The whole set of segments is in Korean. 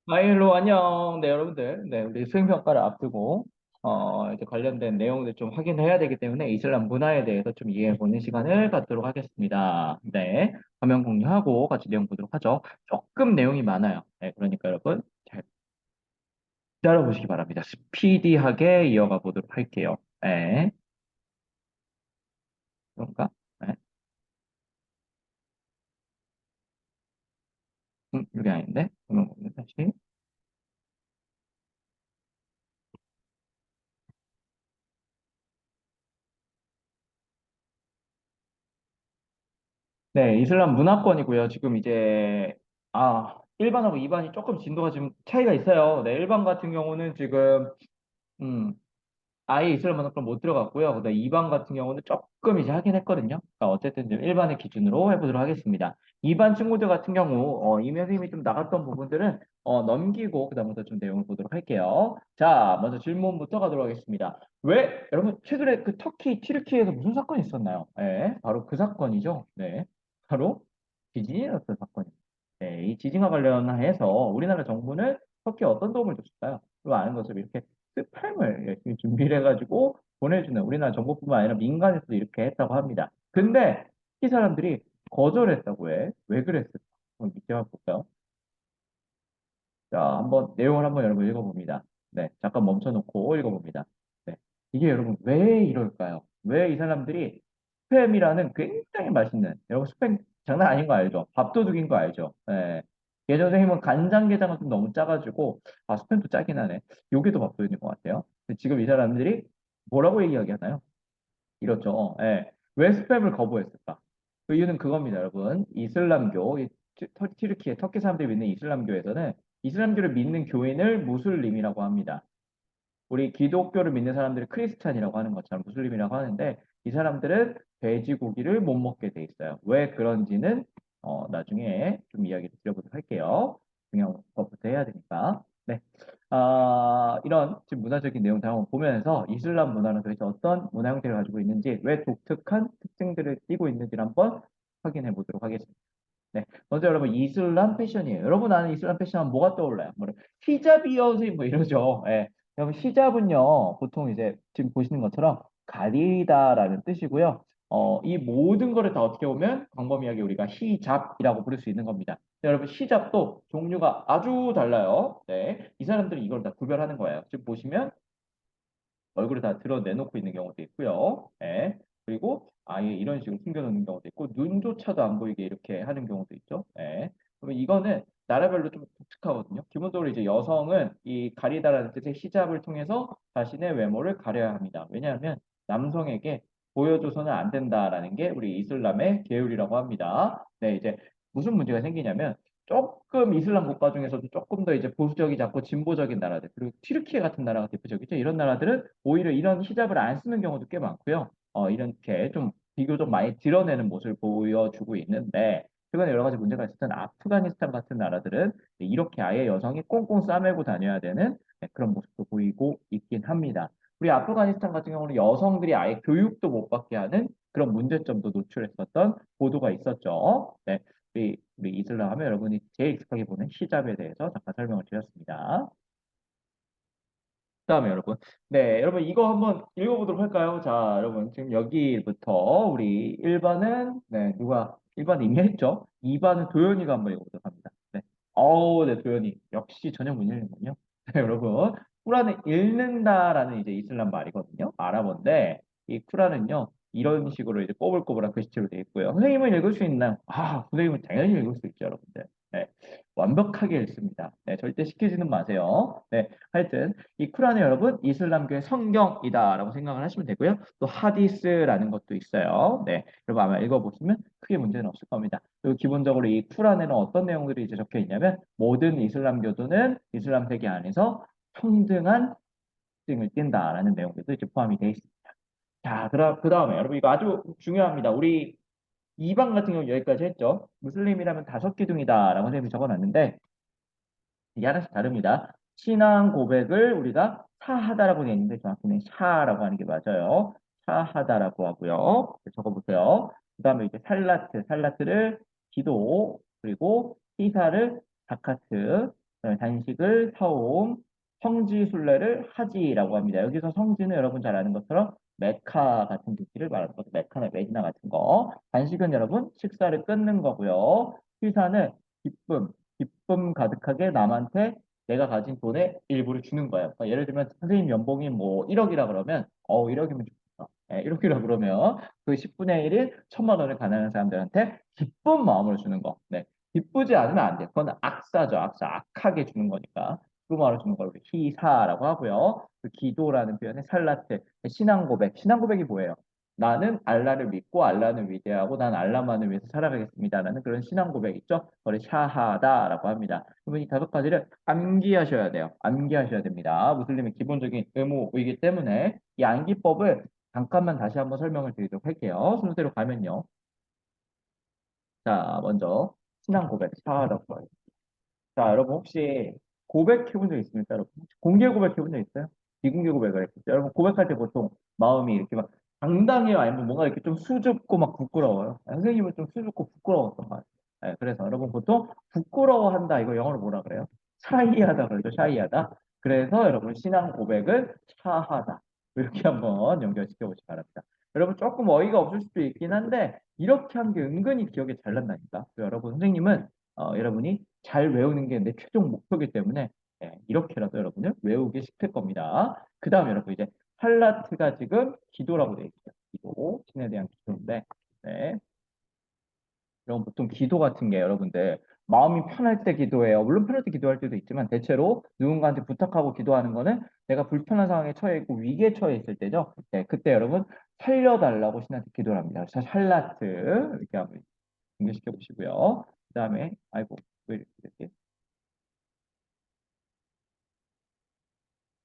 마일로 안녕. 네, 여러분들. 네, 우리 수행평가를 앞두고, 이제 관련된 내용들 좀 확인해야 되기 때문에 이슬람 문화에 대해서 좀 이해해보는 시간을 갖도록 하겠습니다. 네, 화면 공유하고 같이 내용 보도록 하죠. 조금 내용이 많아요. 네, 그러니까 여러분 잘 따라보시기 바랍니다. 스피디하게 이어가 보도록 할게요. 네, 그런가? 네, 이게 아닌데? 화면 공유 다시. 네, 이슬람 문화권이고요. 지금 이제 일반하고 2반이 조금 진도가 지금 차이가 있어요. 네, 일반 같은 경우는 지금 음, 아예 이슬람 문화권 못 들어갔고요. 그다음 2반 같은 경우는 조금 이제 하긴 했거든요. 그러니까 어쨌든 좀 일반의 기준으로 해보도록 하겠습니다. 2반 친구들 같은 경우 이면 힘이 좀 나갔던 부분들은 넘기고 그다음부터 좀 내용을 보도록 할게요. 자, 먼저 질문부터 가도록 하겠습니다. 왜 여러분 최근에 그 터키 튀르키예에서 무슨 사건이 있었나요? 네, 바로 그 사건이죠. 네, 바로 지진이었던 사건입니다. 네, 이 지진과 관련해서 우리나라 정부는 터키에 어떤 도움을 줬을까요? 그거 아는 것처럼 이렇게 스팸을 열심히 준비를 해가지고 보내주는 우리나라 정부뿐만 아니라 민간에서도 이렇게 했다고 합니다. 근데 이 사람들이 거절했다고 해. 왜 그랬을까? 한번 밑에 한번 볼까요? 자, 한번 내용을 한번 여러분 읽어봅니다. 네, 잠깐 멈춰놓고 읽어봅니다. 네, 이게 여러분 왜 이럴까요? 왜 이 사람들이 스팸이라는 굉장히 맛있는 여러분 스팸 장난 아닌 거 알죠? 밥도둑인 거 알죠? 네. 예전 선생님은 간장게장은 좀 너무 짜가지고 스팸도 짜긴 하네. 요게 더 밥도둑인 것 같아요. 근데 지금 이 사람들이 뭐라고 이야기하나요? 이렇죠. 예. 왜 스팸을 거부했을까? 그 이유는 그겁니다, 여러분. 이슬람교, 튀르키예, 터키 사람들이 믿는 이슬람교에서는 이슬람교를 믿는 교인을 무슬림이라고 합니다. 우리 기독교를 믿는 사람들을 크리스찬이라고 하는 것처럼 무슬림이라고 하는데 이 사람들은 돼지고기를 못 먹게 돼 있어요. 왜 그런지는 나중에 좀 이야기를 드려보도록 할게요. 중요한 것부터 해야 되니까. 네. 이런 지금 문화적인 내용들 한번 보면서 이슬람 문화는 도대체 어떤 문화 형태를 가지고 있는지, 왜 독특한 특징들을 띠고 있는지를 한번 확인해 보도록 하겠습니다. 네. 먼저 여러분 이슬람 패션이에요. 여러분 아는 이슬람 패션 하면 뭐가 떠올라요? 뭐 히잡이요, 선생님 뭐 이러죠. 예. 여러분 히잡은요 보통 이제 지금 보시는 것처럼 가리다라는 뜻이고요. 이 모든 거를 다 어떻게 보면 광범위하게 우리가 히잡이라고 부를 수 있는 겁니다. 자, 여러분 히잡도 종류가 아주 달라요. 네. 이 사람들이 이걸 다 구별하는 거예요. 지금 보시면 얼굴을 다 드러내놓고 있는 경우도 있고요. 예. 그리고 아예 이런 식으로 숨겨놓는 경우도 있고 눈조차도 안 보이게 이렇게 하는 경우도 있죠. 예. 그러면 이거는 나라별로 좀 독특하거든요. 기본적으로 이제 여성은 이 가리다라는 뜻의 히잡을 통해서 자신의 외모를 가려야 합니다. 왜냐하면 남성에게 보여줘서는 안 된다라는 게 우리 이슬람의 계율이라고 합니다. 네, 이제 무슨 문제가 생기냐면 조금 이슬람 국가 중에서도 조금 더 이제 보수적이지 않고 진보적인 나라들, 그리고 튀르키예 같은 나라가 대표적이죠. 이런 나라들은 오히려 이런 히잡을 안 쓰는 경우도 꽤 많고요. 이렇게 좀 비교적 많이 드러내는 모습을 보여주고 있는데, 최근에 여러 가지 문제가 있었던 아프가니스탄 같은 나라들은 이렇게 아예 여성이 꽁꽁 싸매고 다녀야 되는 그런 모습도 보이고 있긴 합니다. 우리 아프가니스탄 같은 경우는 여성들이 아예 교육도 못 받게 하는 그런 문제점도 노출했었던 보도가 있었죠. 네. 우리 이슬람 하면 여러분이 제일 익숙하게 보는 히잡에 대해서 잠깐 설명을 드렸습니다. 그다음에 여러분, 네, 여러분 이거 한번 읽어보도록 할까요? 자, 여러분 지금 여기부터 우리 1반은 누가 1반 이미 했죠? 2반은 도현이가 한번 읽어보도록 합니다. 네, 네, 도현이 역시 전혀 못 읽는군요. 네, 여러분, 쿠란을 읽는다라는 이제 이슬람 말이거든요. 아랍어인데 이 쿠란은요 이런 식으로 이제 꼬불꼬불한 글씨체로 되어 있고요. 선생님은 읽을 수 있나요? 선생님은 당연히 읽을 수 있죠, 여러분들. 네, 완벽하게 읽습니다. 네, 절대 시키지는 마세요. 네, 하여튼. 이 쿠란은 여러분 이슬람교의 성경이다라고 생각을 하시면 되고요. 또 하디스라는 것도 있어요. 네, 여러분 아마 읽어보시면 크게 문제는 없을 겁니다. 그리고 기본적으로 이 쿠란에는 어떤 내용들이 이제 적혀 있냐면 모든 이슬람교도는 이슬람 세계 안에서 평등한 특징을 띈다라는 내용들도 이제 포함이 되어 있습니다. 자, 그다음에 여러분 이거 아주 중요합니다. 우리 이방 같은 경우 여기까지 했죠. 무슬림이라면 다섯 기둥이다라고 선생님이 적어놨는데 이게 하나씩 다릅니다. 신앙 고백을 우리가 사하다라고 되어 있는데 정확히는 샤라고 하는 게 맞아요. 샤하다라고 하고요. 적어보세요. 그 다음에 이제 살라트를 기도, 그리고 히사를 자카트, 그다음에 단식을 사옴, 성지순례를 하지라고 합니다. 여기서 성지는 여러분 잘 아는 것처럼 메카 같은 도시를 말하는 거죠. 메카나 메디나 같은 거. 단식은 여러분 식사를 끊는 거고요. 희사는 기쁨, 기쁨 가득하게 남한테 내가 가진 돈의 일부를 주는 거예요. 그러니까 예를 들면 선생님 연봉이 뭐 1억이라 그러면 1억이면 좋겠다. 1억이라 그러면 그 10분의 1인 1,000만 원을 가난한 사람들한테 기쁜 마음으로 주는 거. 네. 기쁘지 않으면 안 돼. 그건 악사죠. 악사. 악하게 주는 거니까. 그 마음으로 주는 걸 우리 희사라고 하고요. 그 기도라는 표현의 살라트, 신앙 고백. 신앙 고백이 뭐예요? 나는 알라를 믿고 알라는 위대하고 난 알라만을 위해서 살아가겠습니다라는 그런 신앙 고백 있죠? 그걸 샤하다라고 합니다. 그러면 이 다섯 가지를 암기하셔야 돼요. 암기하셔야 됩니다. 무슬림의 기본적인 의무이기 때문에 이 암기법을 잠깐만 다시 한번 설명을 드리도록 할게요. 순서대로 가면요. 자, 먼저 신앙 고백 샤하다고 봐요. 자, 여러분 혹시 고백해 본 적 있습니까, 여러분? 혹시 공개 고백해 본 적 있어요? 비공개 고백을 했겠죠. 여러분 고백할 때 보통 마음이 이렇게 막 당당해요? 아니면 뭔가 이렇게 좀 수줍고 막 부끄러워요? 선생님은 좀 수줍고 부끄러웠던 것 같아요. 네, 그래서 여러분 보통 부끄러워한다 이거 영어로 뭐라 그래요? 샤이하다 그러죠. 샤이하다. 그래서 여러분 신앙 고백을 샤하다 이렇게 한번 연결시켜 보시기 바랍니다. 여러분 조금 어이가 없을 수도 있긴 한데 이렇게 한 게 은근히 기억에 잘 난다니까. 여러분 선생님은 여러분이 잘 외우는 게 내 최종 목표이기 때문에 이렇게라도 여러분을 외우게 시킬 겁니다. 그 다음에 여러분 이제 팔라트가 지금 기도라고 되어 있어요. 기도, 신에 대한 기도인데 네. 이런 보통 기도 같은 게 여러분들 마음이 편할 때 기도해요. 물론 편할 때 기도할 때도 있지만 대체로 누군가한테 부탁하고 기도하는 거는 내가 불편한 상황에 처해 있고 위기에 처해 있을 때죠. 네, 그때 여러분 살려달라고 신한테 기도를 합니다. 그래서 샬라트 이렇게 한번 연결시켜 보시고요. 그 다음에 아이고 왜 이렇게 됐지?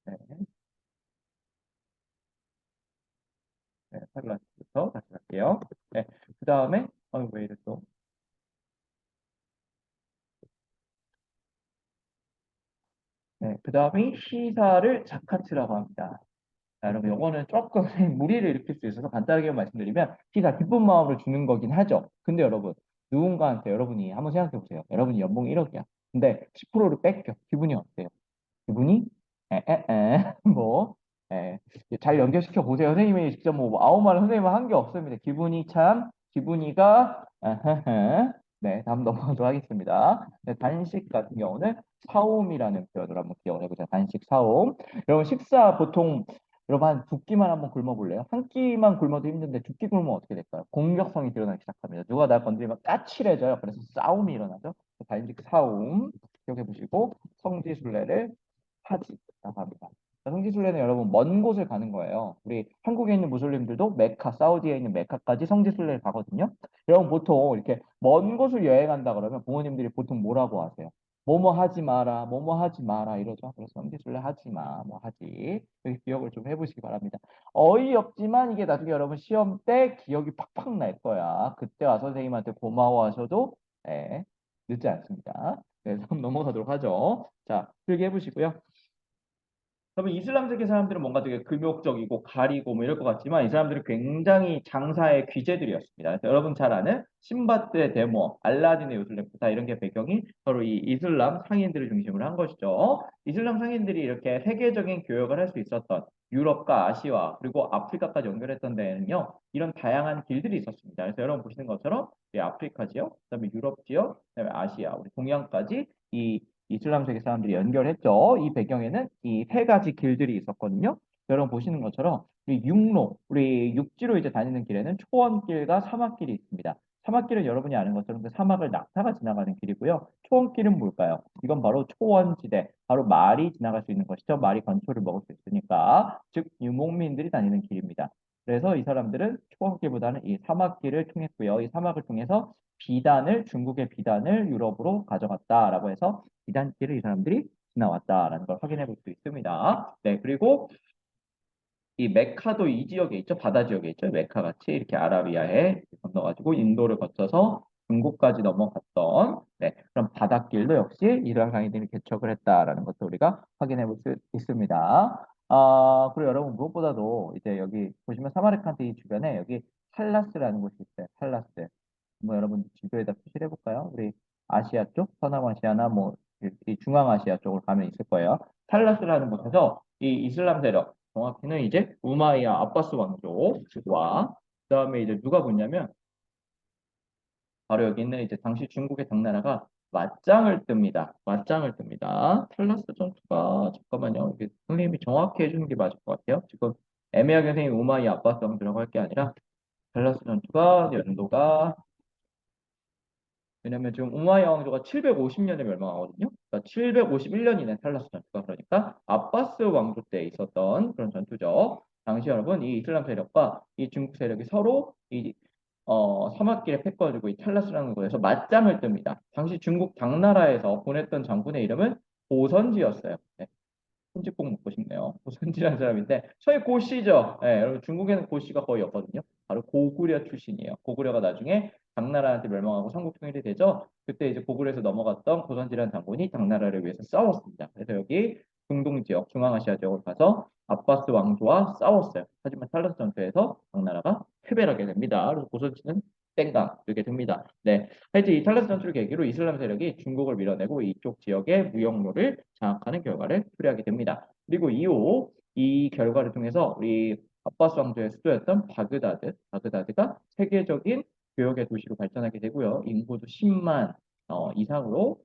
네. 네, 샬라트부터 다시 갈게요. 네, 그 다음에 왜 이래 또? 네, 그 다음에 시사를 자카츠라고 합니다. 자, 여러분, 요거는 조금 무리를 일으킬 수 있어서 간단하게 말씀드리면, 시사 기쁜 마음을 주는 거긴 하죠. 근데 여러분, 누군가한테 여러분이 한번 생각해 보세요. 여러분이 연봉 1억이야. 근데 10%를 뺏겨. 기분이 어때요? 기분이 뭐, 잘 연결시켜 보세요. 선생님이 직접 뭐 아무 말을 선생님은 한 게 없습니다. 기분이 참, 기분이가, 네, 다음 넘어가도록 하겠습니다. 네, 단식 같은 경우는 사옴이라는 표현으로 한번 기억을 해보자. 단식 사옴. 여러분 식사 보통 여러분 한 두 끼만 한번 굶어볼래요? 한 끼만 굶어도 힘든데 두 끼 굶으면 어떻게 될까요? 공격성이 드러나기 시작합니다. 누가 날 건드리면 까칠해져요. 그래서 싸움이 일어나죠. 단식 사옴 기억해 보시고 성지순례를 하지라고 합니다. 성지순례는 여러분 먼 곳을 가는 거예요. 우리 한국에 있는 무슬림들도 메카, 사우디에 있는 메카까지 성지순례를 가거든요. 여러분 보통 이렇게 먼 곳을 여행한다 그러면 부모님들이 보통 뭐라고 하세요? 뭐뭐 하지 마라, 뭐뭐 하지 마라 이러죠. 그래서 성지순례 하지 마, 뭐 하지. 여기 기억을 좀 해보시기 바랍니다. 어이없지만 이게 나중에 여러분 시험 때 기억이 팍팍 날 거야. 그때 와서 선생님한테 고마워하셔도 늦지 않습니다. 네, 그럼 넘어가도록 하죠. 자, 필기 해보시고요. 그러면 이슬람 세계 사람들은 뭔가 되게 금욕적이고 가리고 뭐 이럴 것 같지만 이 사람들은 굉장히 장사의 귀재들이었습니다. 그래서 여러분 잘 아는 신바드의 데모, 알라딘의 요술램프다 이런 게 배경이 바로 이 이슬람 상인들을 중심으로 한 것이죠. 이슬람 상인들이 이렇게 세계적인 교역을 할 수 있었던 유럽과 아시아 그리고 아프리카까지 연결했던 데에는요 이런 다양한 길들이 있었습니다. 그래서 여러분 보시는 것처럼 이 아프리카 지역, 그다음에 유럽 지역, 그다음에 아시아, 우리 동양까지 이 이슬람 세계 사람들이 연결했죠. 이 배경에는 이 세 가지 길들이 있었거든요. 여러분 보시는 것처럼 우리 육로, 우리 육지로 이제 다니는 길에는 초원길과 사막길이 있습니다. 사막길은 여러분이 아는 것처럼 그 사막을 낙타가 지나가는 길이고요. 초원길은 뭘까요? 이건 바로 초원지대, 바로 말이 지나갈 수 있는 것이죠. 말이 건초를 먹을 수 있으니까, 즉 유목민들이 다니는 길입니다. 그래서 이 사람들은 초원길보다는 이 사막길을 통했고요. 이 사막을 통해서 비단을 중국의 비단을 유럽으로 가져갔다라고 해서 비단길을 이 사람들이 지나왔다라는 걸 확인해 볼 수 있습니다. 네, 그리고 이 메카도 이 지역에 있죠. 바다 지역에 있죠. 메카 같이 이렇게 아라비아에 건너가지고 인도를 거쳐서 중국까지 넘어갔던 그런 바닷길도 역시 이러한 강이들이 개척을 했다라는 것도 우리가 확인해 볼 수 있습니다. 그리고 여러분 무엇보다도 이제 여기 보시면 사마르칸드 이 주변에 여기 탈라스라는 곳이 있어요. 탈라스. 뭐 여러분 지도에다 표시를 해볼까요? 우리 아시아 쪽, 서남아시아나 뭐 이 중앙아시아 쪽으로 가면 있을 거예요. 탈라스라는 곳에서 이 이슬람 세력, 정확히는 이제 우마이야 아바스 왕조와 그다음에 이제 누가 붙냐면 바로 여기 있는 이제 당시 중국의 당나라가 맞짱을 뜹니다. 맞짱을 뜹니다. 탈라스 전투가 잠깐만요. 이게 선생님이 정확히 해주는 게 맞을 것 같아요. 지금 애매하게 선생님이 우마이야 아바스 왕조라고 할 게 아니라 탈라스 전투가 연도가 왜냐면 지금 우마이야 왕조가 750년에 멸망하거든요. 그러니까 751년이네 탈라스 전투가 그러니까 아바스 왕조 때 있었던 그런 전투죠. 당시 여러분 이 이슬람 세력과 이 중국 세력이 서로 이 사막길에 패거지고 이 탈라스라는 곳에서 맞짱을 뜹니다. 당시 중국 당나라에서 보냈던 장군의 이름은 고선지였어요. 네. 손짓 꼭 먹고 싶네요. 고선지라는 사람인데 저희 고씨죠. 네, 여러분 중국에는 고씨가 거의 없거든요. 바로 고구려 출신이에요. 고구려가 나중에 당나라한테 멸망하고 삼국 통일이 되죠. 그때 이제 고구려에서 넘어갔던 고선지라는 장군이 당나라를 위해서 싸웠습니다. 그래서 여기 중동 지역, 중앙아시아 지역으로 가서 아바스 왕조와 싸웠어요. 하지만 탈라스 전투에서 당나라가 패배를 하게 됩니다. 그래서 고선지는 땡강 이렇게 됩니다. 네, 하여튼 이 탈레스 전투를 계기로 이슬람 세력이 중국을 밀어내고 이쪽 지역의 무역로를 장악하는 결과를 초래하게 됩니다. 그리고 이후 이 결과를 통해서 우리 아바스 왕조의 수도였던 바그다드가 세계적인 교역의 도시로 발전하게 되고요. 인구도 10만 이상으로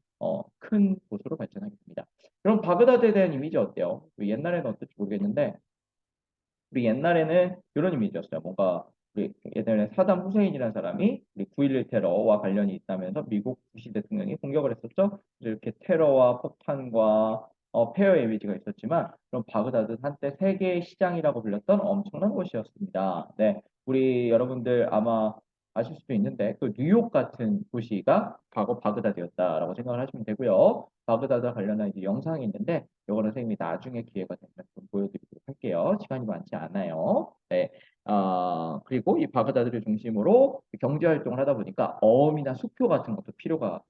큰 곳으로 발전하게 됩니다. 그럼 바그다드에 대한 이미지 어때요? 우리 옛날에는 어떨지 모르겠는데 우리 옛날에는 이런 이미지였어요. 뭔가 우리 예전에 사담 후세인이라는 사람이 우리 9.11 테러와 관련이 있다면서 미국 부시 대통령이 공격을 했었죠. 이렇게 테러와 폭탄과 폐허의 이미지가 있었지만 그럼 바그다드 한때 세계의 시장이라고 불렸던 엄청난 곳이었습니다. 네, 우리 여러분들 아마 아실 수도 있는데 그 뉴욕 같은 도시가 과거 바그다드였다라고 생각을 하시면 되고요. 바그다드와 관련한 이제 영상이 있는데 이거는 선생님이 나중에 기회가 되면 좀 보여드리도록 할게요. 시간이 많지 않아요. 네. 그리고 이 바그다드를 중심으로 경제 활동을 하다 보니까 어음이나 수표 같은 것도 필요가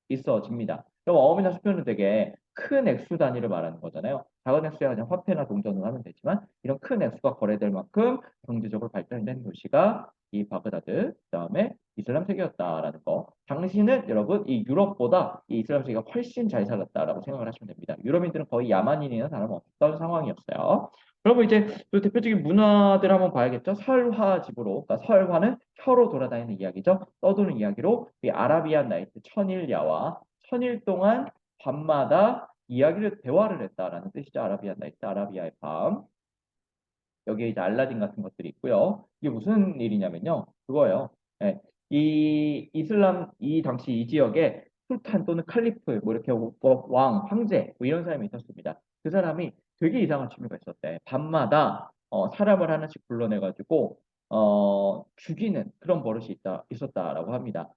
있어집니다. 그럼 어음이나 수표는 되게 큰 액수 단위를 말하는 거잖아요. 작은 액수야 그냥 화폐나 동전으로 하면 되지만 이런 큰 액수가 거래될 만큼 경제적으로 발전된 도시가 이 바그다드, 그다음에 이슬람 세계였다라는 거. 당시는 여러분 이 유럽보다 이 이슬람 세계가 훨씬 잘 살았다라고 생각을 하시면 됩니다. 유럽인들은 거의 야만인이나 다름없던 상황이었어요. 그러면 이제 또 대표적인 문화들 한번 봐야겠죠. 설화집으로, 그러니까 설화는 혀로 돌아다니는 이야기죠. 떠도는 이야기로 이 아라비안 나이트 천일야와 천일 동안 밤마다 이야기를 대화를 했다라는 뜻이죠. 아라비안 나이트, 아라비아의 밤. 여기에 이제 알라딘 같은 것들이 있고요. 이게 무슨 일이냐면요. 그거예요. 예, 이 이슬람 이 당시 이 지역에 술탄 또는 칼리프 뭐 이렇게 왕, 황제 뭐 이런 사람이 있었습니다. 그 사람이 되게 이상한 취미가 있었대. 밤마다 사람을 하나씩 불러내가지고 죽이는 그런 버릇이 있었다라고 합니다.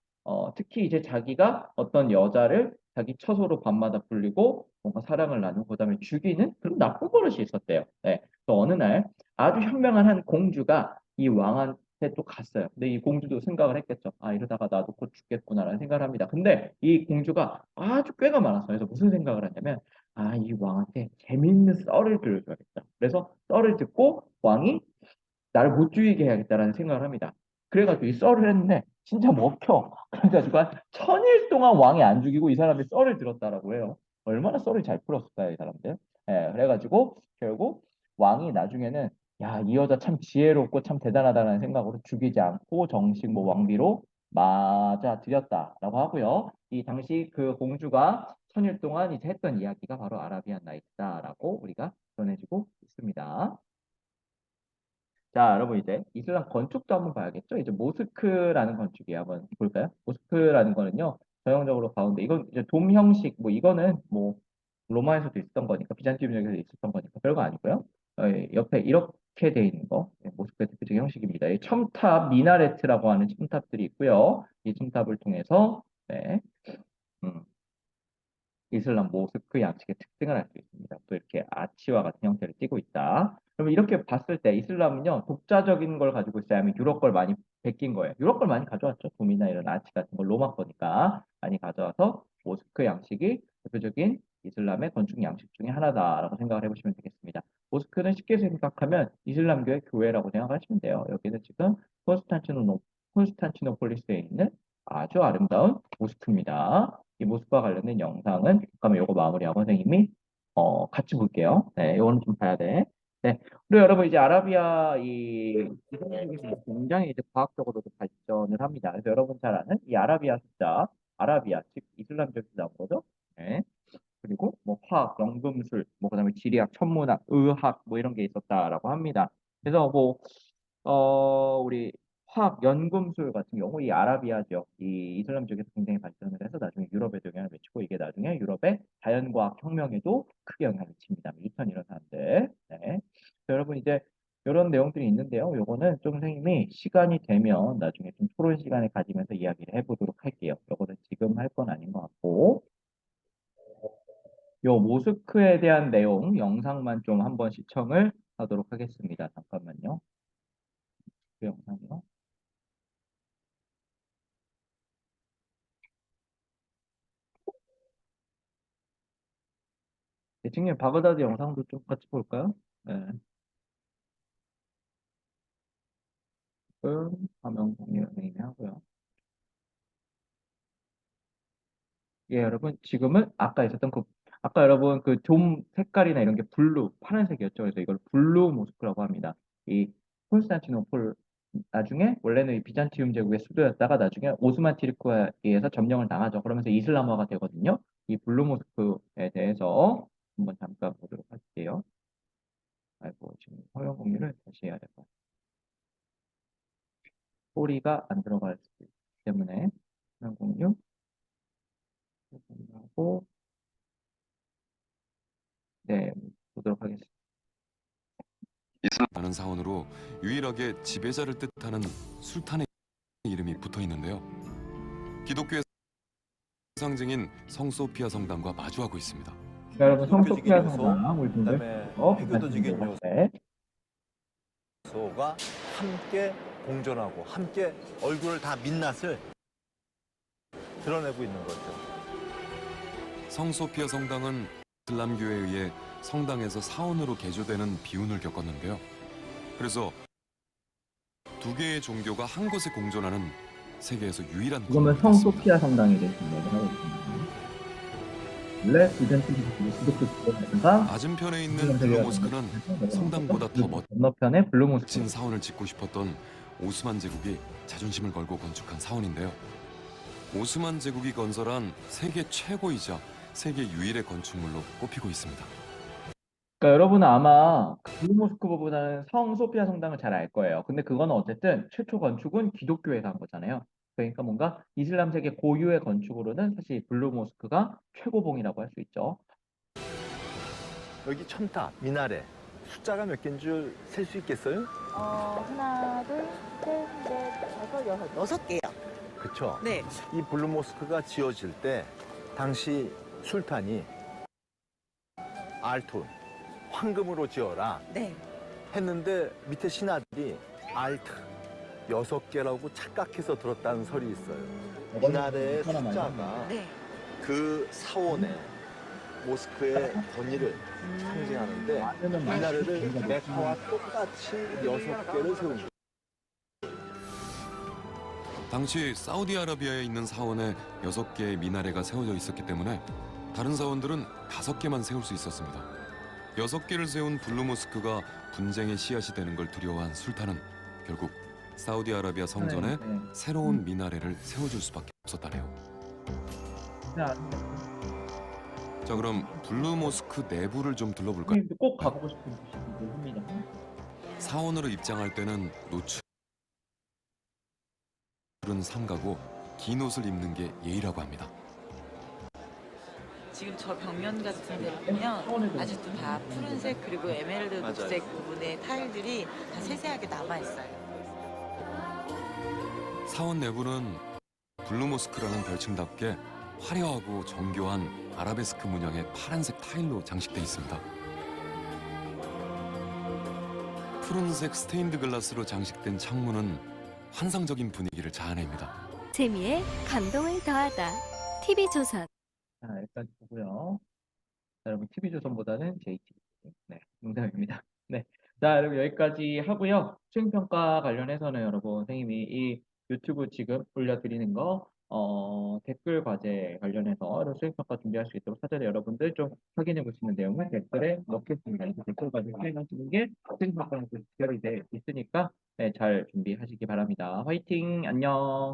특히 이제 자기가 어떤 여자를 자기 처소로 밤마다 불리고 뭔가 사랑을 나누고 그다음에 죽이는 그런 나쁜 버릇이 있었대요. 네. 그래서 어느 날 아주 현명한 한 공주가 이 왕한테 또 갔어요. 근데 이 공주도 생각을 했겠죠. 아, 이러다가 나도 곧 죽겠구나라는 생각을 합니다. 근데 이 공주가 아주 꾀가 많았어요. 그래서 무슨 생각을 하냐면, 아, 이 왕한테 재밌는 썰을 들려줘야겠다. 그래서 썰을 듣고 왕이 나를 못 죽이게 해야겠다라는 생각을 합니다. 그래가지고 이 썰을 했는데 진짜 먹혀. 그래가지고 한 1000일 동안 왕이 안 죽이고 이 사람이 썰을 들었다라고 해요. 얼마나 썰을 잘 풀었을까요, 이 사람들? 예, 그래가지고 결국 왕이 나중에는 야, 이 여자 참 지혜롭고 참 대단하다는 생각으로 죽이지 않고 정식 뭐 왕비로 맞아 들였다라고 하고요. 이 당시 그 공주가 1000일 동안 이제 했던 이야기가 바로 아라비안 나이트다라고 우리가 전해지고 있습니다. 자, 여러분 이제 이슬람 건축도 한번 봐야겠죠? 이제 모스크라는 건축이에요. 한번 볼까요? 모스크라는 거는요. 전형적으로 가운데 이건 이제 돔 형식 뭐 이거는 뭐 로마에서도 있었던 거니까 비잔티움역에서 있었던 거니까 별거 아니고요. 옆에 이렇게 돼 있는 거 모스크의 대표적인 형식입니다. 이 첨탑 미나레트라고 하는 첨탑들이 있고요. 이 첨탑을 통해서 네, 음, 이슬람 모스크 양식의 특징을 알 수 있습니다. 또 이렇게 아치와 같은 형태를 띠고 있다. 그러면 이렇게 봤을 때 이슬람은요, 독자적인 걸 가지고 있어야 하면 유럽 걸 많이 베낀 거예요. 유럽 걸 많이 가져왔죠. 도미나 이런 아치 같은 걸 로마 거니까 많이 가져와서 모스크 양식이 대표적인 이슬람의 건축 양식 중에 하나다라고 생각을 해보시면 되겠습니다. 모스크는 쉽게 생각하면 이슬람교의 교회라고 생각하시면 돼요. 여기는 지금 콘스탄티노폴리스에 있는 아주 아름다운 모스크입니다. 이 모습과 관련된 영상은 그러면 요거 마무리하고 선생님이 같이 볼게요. 네, 요거는 좀 봐야 돼. 네, 그리고 여러분 이제 아라비아 이 이슬람교에서 굉장히 이제 과학적으로도 발전을 합니다. 그래서 여러분 잘 아는 이 아라비아 숫자, 아라비아 즉 이슬람교에서 나온 거죠. 네. 그리고 뭐 화학, 연금술, 뭐 그다음에 지리학, 천문학, 의학 뭐 이런 게 있었다라고 합니다. 그래서 뭐 우리 화학, 연금술 같은 경우 이 아라비아 지역, 이 이슬람 지역에서 굉장히 발전을 해서 나중에 유럽에도 영향을 미치고 이게 나중에 유럽의 자연과학 혁명에도 크게 영향을 미칩니다. 유턴 이런 사람들. 네. 그래서 여러분 이제 이런 내용들이 있는데요. 요거는 좀 선생님이 시간이 되면 나중에 좀 토론 시간을 가지면서 이야기를 해보도록 할게요. 요거는 지금 할 건 아닌 것 같고. 요 모스크에 대한 내용 영상만 좀 한번 시청을 하도록 하겠습니다. 잠깐만요. 그 영상이요. 대칭님 바그다드 영상도 좀 같이 볼까요? 네. 화면 공유 선생님이 하고요. 예, 여러분 지금은 아까 있었던 아까 여러분 그 좀 색깔이나 이런 게 블루, 파란색이었죠. 그래서 이걸 블루 모스크라고 합니다. 이 콘스탄티노플 나중에 원래는 이 비잔티움 제국의 수도였다가 나중에 오스만 티르크에 의해서 점령을 당하죠. 그러면서 이슬람화가 되거든요. 이 블루 모스크에 대해서 한번 잠깐 보도록 할게요. 아이고 지금 화면 공유를 다시 해야 될 것 같아요. 소리가 안 들어갈 수도 있기 때문에 화면 공유 하고 네 보도록 하겠습니다. 이슬람하는 사원으로 유일하게 지배자를 뜻하는 술탄의 이름이 붙어 있는데요. 기독교의 상징인 성소피아 성당과 마주하고 있습니다. 자, 여러분 기독교적인 성소피아 요소, 성당 우리 분들 그다음에 부탁드립니다. 회교도적인 네. 요소가 함께 공존하고 함께 얼굴을 다 민낯을 드러내고 있는 거죠. 성소피아 성당은 이슬람교에 의해 성당에서 사원으로 개조되는 비운을 겪었는데요. 그래서 두 개의 종교가 한 곳에 공존하는 세계에서 유일한 이거면 건물이 됐습니다. 성소피아 성당에 대해서 이야기를 하고 있습니다. 원래 비잔티움 기독교 지배자가 맞은편에 있는 이슬람 블루 세계가 모스크는 성당보다 더 건너편에 블루 모스크. 멋진 사원을 짓고 싶었던 오스만 제국이 자존심을 걸고 건축한 사원인데요. 오스만 제국이 건설한 세계 최고이자 세계 유일의 건축물로 꼽히고 있습니다. 그러니까 여러분은 아마 블루 모스크보다는 성소피아 성당을 잘 알 거예요. 근데 그거는 어쨌든 최초 건축은 기독교에서 한 거잖아요. 그러니까 뭔가 이슬람 세계 고유의 건축으로는 사실 블루 모스크가 최고봉이라고 할 수 있죠. 여기 첨탑, 미나레 숫자가 몇 개인 줄 셀 수 있겠어요? 하나, 둘, 셋, 넷, 다섯, 여섯 개요. 그렇죠. 네. 이 블루 모스크가 지어질 때 당시 술탄이 알톤, 황금으로 지어라 네. 했는데 밑에 신하들이 알트 6개라고 착각해서 들었다는 설이 있어요. 미나레의 숫자가 네. 그 사원의 모스크의 권위를 상징하는데 미나레를 메카와 똑같이 6개를 세운 거예요. 당시 사우디아라비아에 있는 사원에 6개의 미나레가 세워져 있었기 때문에 다른 사원들은 5개만 세울 수 있었습니다. 6개를 세운 블루 모스크가 분쟁의 씨앗이 되는 걸 두려워한 술탄은 결국 사우디아라비아 성전에 새로운 미나레를 세워줄 수밖에 없었다네요. 자, 그럼 블루 모스크 내부를 좀 둘러볼까요? 선생님도 꼭 가보고 싶은 곳이기도 합니다. 사원으로 입장할 때는 노출은 삼가고 긴 옷을 입는 게 예의라고 합니다. 지금 저 벽면 같은 데 보면 아직도 다 푸른색 그리고 에메랄드 녹색 부분의 타일들이 다 세세하게 남아있어요. 사원 내부는 블루 모스크라는 별칭답게 화려하고 정교한 아라베스크 문양의 파란색 타일로 장식돼 있습니다. 푸른색 스테인드 글라스로 장식된 창문은 환상적인 분위기를 자아냅니다. 재미에 감동을 더하다. TV조선. 자, 여기까지 보고요. 자, 여러분 TV조선보다는 JTV. 네, 농담입니다. 네, 자, 여러분 여기까지 하고요. 수행평가 관련해서는 여러분 선생님이 이 유튜브 지금 올려드리는 거 댓글 과제 관련해서 수행평가 준비할 수 있도록 사전에 여러분들 좀 확인해 보시는 내용을 댓글에 넣겠습니다. 그래서 댓글 과제 수행하시는 게 수행평가랑 직결이 돼 있으니까 네, 잘 준비하시기 바랍니다. 화이팅! 안녕!